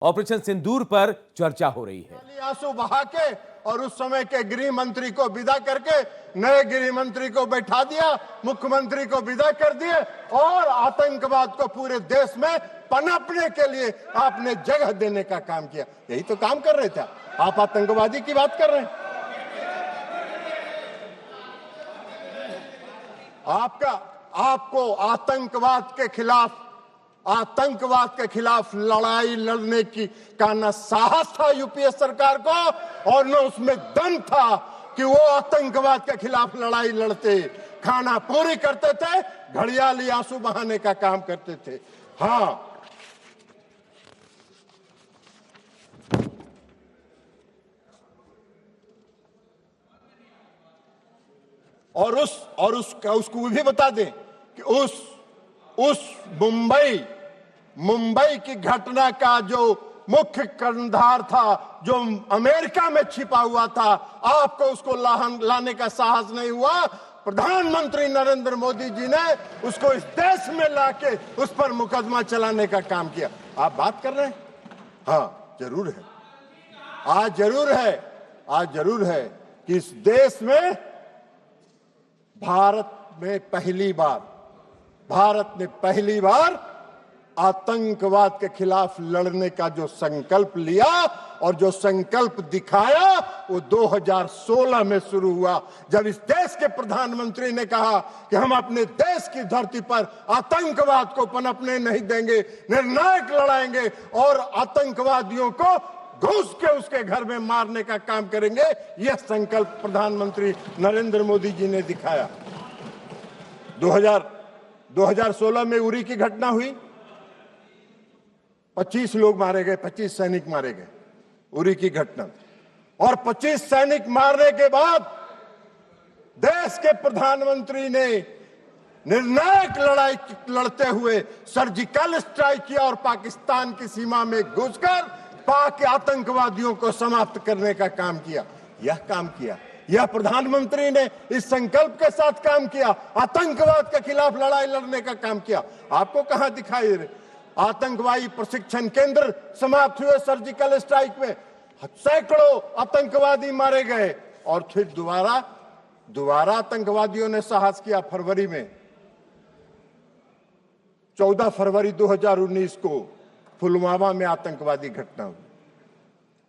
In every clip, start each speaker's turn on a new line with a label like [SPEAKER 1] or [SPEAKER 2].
[SPEAKER 1] Operation सिंदूर पर चर्चा हो रही है।
[SPEAKER 2] आंसू बहा के और उस समय के गृह मंत्री को विदा करके नए गृह मंत्री को बैठा दिया, मुख्यमंत्री को विदा कर दिए और आतंकवाद को पूरे देश में पनपने के लिए आपने जगह देने का काम किया। यही तो काम कर रहे थे आप। आतंकवादी की बात कर रहे हैं। आपको आतंकवाद के खिलाफ लड़ाई लड़ने का न साहस था यूपीए सरकार को और न उसमें दम था कि वो आतंकवाद के खिलाफ लड़ाई लड़ते। खाना पूरी करते थे, घड़ियाली आंसू बहाने का काम करते थे। हाँ, और उसको भी बता दें कि उस मुंबई की घटना का जो मुख्य कर्णधार था, जो अमेरिका में छिपा हुआ था, आपको उसको लाने का साहस नहीं हुआ। प्रधानमंत्री नरेंद्र मोदी जी ने उसको इस देश में लाके उस पर मुकदमा चलाने का काम किया। आप बात कर रहे हैं? हाँ, जरूर है। आज जरूर है कि इस देश में भारत ने पहली बार आतंकवाद के खिलाफ लड़ने का जो संकल्प लिया और जो संकल्प दिखाया वो 2016 में शुरू हुआ, जब इस देश के प्रधानमंत्री ने कहा कि हम अपने देश की धरती पर आतंकवाद को पनपने नहीं देंगे, निर्णायक लड़ाएंगे और आतंकवादियों को घुस के उसके घर में मारने का काम करेंगे। यह संकल्प प्रधानमंत्री नरेंद्र मोदी जी ने दिखाया। 2016 में उरी की घटना हुई, 25 लोग मारे गए, 25 सैनिक मारे गए, उरी की घटना। और 25 सैनिक मारने के बाद देश के प्रधानमंत्री ने निर्णायक लड़ाई लड़ते हुए सर्जिकल स्ट्राइक किया और पाकिस्तान की सीमा में घुसकर पाक आतंकवादियों को समाप्त करने का काम किया। यह प्रधानमंत्री ने इस संकल्प के साथ काम किया, आतंकवाद के खिलाफ लड़ाई लड़ने का काम किया। आपको कहां दिखाई दे रहे? आतंकवादी प्रशिक्षण केंद्र समाप्त हुए सर्जिकल स्ट्राइक में, सैकड़ों आतंकवादी मारे गए और फिर दोबारा आतंकवादियों ने साहस किया। फरवरी में 14 फरवरी 2019 को पुलवामा में आतंकवादी घटना हुई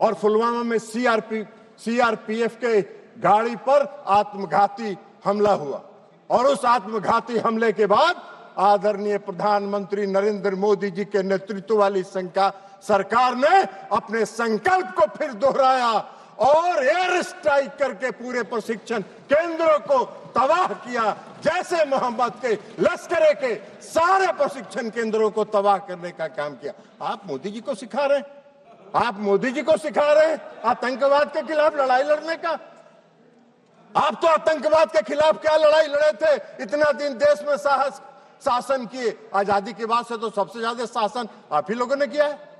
[SPEAKER 2] और पुलवामा में सीआरपीएफ के गाड़ी पर आत्मघाती हमला हुआ और उस आत्मघाती हमले के बाद आदरणीय प्रधानमंत्री नरेंद्र मोदी जी के नेतृत्व वाली सरकार ने अपने संकल्प को फिर दोहराया और एयर स्ट्राइक करके पूरे प्रशिक्षण केंद्रों को तबाह किया। जैसे मोहम्मद के लश्करे के सारे प्रशिक्षण केंद्रों को तबाह करने का काम किया। आप मोदी जी को सिखा रहे हैं आतंकवाद के खिलाफ लड़ाई लड़ने का। आप तो आतंकवाद के खिलाफ क्या लड़ाई लड़े थे? इतना दिन देश में शासन किए। आजादी के बाद से तो सबसे ज्यादा शासन आप ही लोगों ने किया है।